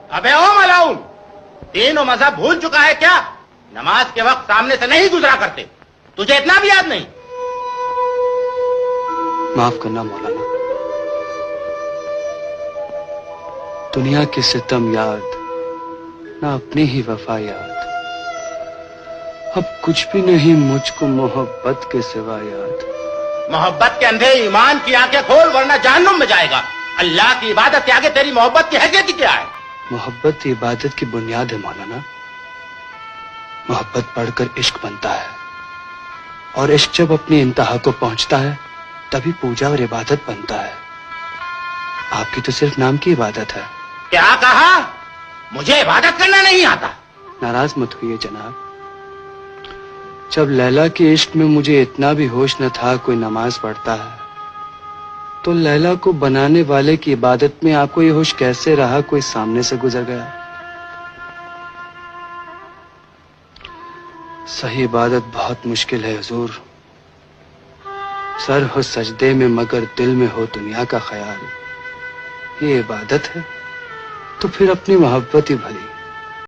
अबे ओ मलाउन, तीनों मजहब भूल चुका है क्या? नमाज के वक्त सामने से नहीं गुजरा करते, तुझे इतना भी याद नहीं? माफ करना मौलाना, दुनिया के सितम याद, ना अपनी ही वफा याद। अब कुछ भी नहीं मुझको मोहब्बत के सिवा याद। मोहब्बत के अंधे ईमान की आंखें खोल, वरना जहन्नुम में जाएगा। अल्लाह की इबादत के आगे तेरी मोहब्बत की हैसियत क्या है? मोहब्बत इबादत की बुनियाद है मौलाना। मोहब्बत पढ़कर इश्क बनता है, और इश्क जब अपनी इंतहा को पहुंचता है तभी पूजा और इबादत बनता है। आपकी तो सिर्फ नाम की इबादत है। क्या कहा? मुझे इबादत करना नहीं आता? नाराज मत होइए जनाब। जब लैला के इश्क में मुझे इतना भी होश न था कोई नमाज पढ़ता है, तो लैला को बनाने वाले की इबादत में आपको ये होश कैसे रहा कोई सामने से गुजर गया? सही इबादत बहुत मुश्किल है हुजूर। सर हो सजदे में मगर दिल में हो दुनिया का ख्याल। ये इबादत है तो फिर अपनी मोहब्बत ही भरी।